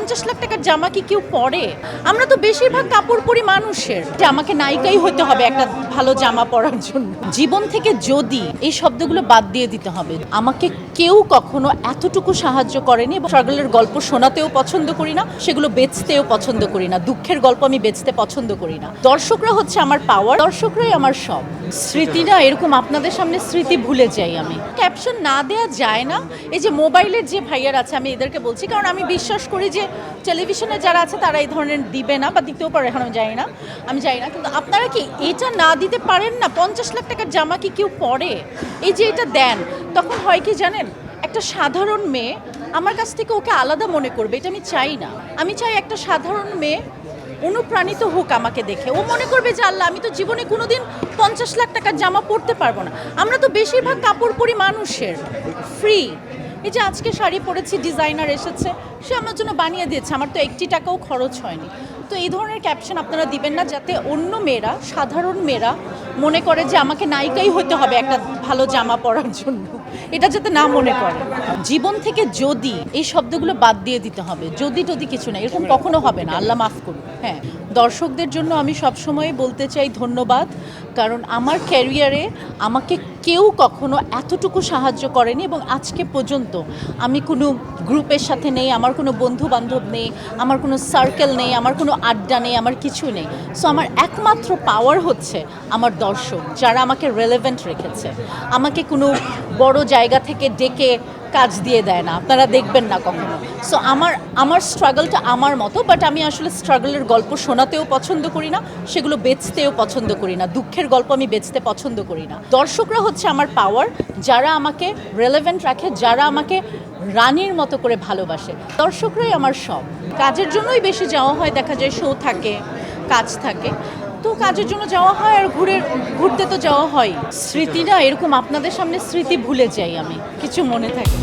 50 লাখ টাকার জামা কি কেউ পরে? আমরা তো বেশিরভাগ কাপড় পরি মানুষের, যে আমাকে নায়িকাই হতে হবে একটা ভালো জামা পরার জন্য। জীবন থেকে যদি এই শব্দগুলো বাদ দিয়ে দিতে হবে। আমাকে কেউ কখনো এতটুকু সাহায্য করেনি এবং স্ট্রাগলের গল্প শোনাতেও পছন্দ করি না, সেগুলো বেচতেও পছন্দ করি না। দুঃখের গল্প আমি বেচতে পছন্দ করি না। দর্শকরা হচ্ছে আমার পাওয়ার, দর্শকরাই আমার সব। স্মৃতিটা এরকম আপনাদের সামনে স্মৃতি ভুলে যাই আমি। ক্যাপশন না দেয়া যায় না। এই যে মোবাইলের যে ভাইয়ার আছে, আমি এদেরকে বলছি, কারণ আমি বিশ্বাস করি যে টেলিভিশনে যারা আছে তারা এই ধরনের দিবে না, বা দিতেও পারে, এখন আমি জানি না। কিন্তু আপনারা কি এটা না দিতে পারেন না? 50 লাখ টাকার জামা কি কেউ পরে? এই যে এটা দেন, তখন হয় কি জানেন, একটা সাধারণ মেয়ে আমার কাছ থেকে ওকে আলাদা মনে করবে, এটা আমি চাই না। আমি চাই একটা সাধারণ মেয়ে অনুপ্রাণিত হোক আমাকে দেখে, ও মনে করবে যে আল্লাহ, আমি তো জীবনে কোনোদিন 50 লাখ টাকার জামা পরতে পারবো না। আমরা তো বেশিরভাগ কাপড় পরি মানুষের, ফ্রি। এই যে আজকে শাড়ি পরেছি, ডিজাইনার এসেছে, সে আমার জন্য বানিয়ে দিয়েছে, আমার তো 1 টাকাও খরচ হয়নি। তো এই ধরনের ক্যাপশন আপনারা দিবেন না, যাতে অন্য মেয়েরা, সাধারণ মেয়েরা মনে করে যে আমাকে নায়িকাই হতে হবে একটা ভালো জামা পরার জন্য। এটা যাতে না মনে করে। জীবন থেকে যদি এই শব্দগুলো বাদ দিয়ে দিতে হবে। যদি কিছু না, এরকম কখনো হবে না, আল্লাহ মাফ করুন। হ্যাঁ, দর্শকদের জন্য আমি সবসময় বলতে চাই ধন্যবাদ, কারণ আমার ক্যারিয়ারে আমাকে কেউ কখনো এতটুকু সাহায্য করেনি এবং আজকে পর্যন্ত আমি কোনো গ্রুপের সাথে নেই, আমার কোনো বন্ধু বান্ধব নেই, আমার কোনো সার্কেল নেই, আমার কোনো আড্ডা নেই, আমার কিছু নেই। সো আমার একমাত্র পাওয়ার হচ্ছে আমার দর্শক, যারা আমাকে রেলেভেন্ট রেখেছে। আমাকে কোনো বড় জায়গা থেকে ডেকে কাজ দিয়ে দেয় না, আপনারা দেখবেন না কখনো। সো আমার স্ট্রাগলটা আমার মতো, বাট আমি আসলে স্ট্রাগলের গল্প শোনাতেও পছন্দ করি না, সেগুলো বেচতেও পছন্দ করি না। দুঃখের গল্প আমি বেচতে পছন্দ করি না। দর্শকরা হচ্ছে আমার পাওয়ার, যারা আমাকে রেলেভেন্ট রাখে, যারা আমাকে রানীর মতো করে ভালোবাসে। দর্শকরাই আমার সব। কাজের জন্যই বেশি যাওয়া হয়, দেখা যায় শো থাকে, কাজ থাকে, তো কাজের জন্য যাওয়া হয়, আর ঘুরতে তো যাওয়া হয়। স্মৃতিটা এরকম আপনাদের সামনে স্মৃতি ভুলে যাই আমি, কিছু মনে থাকে।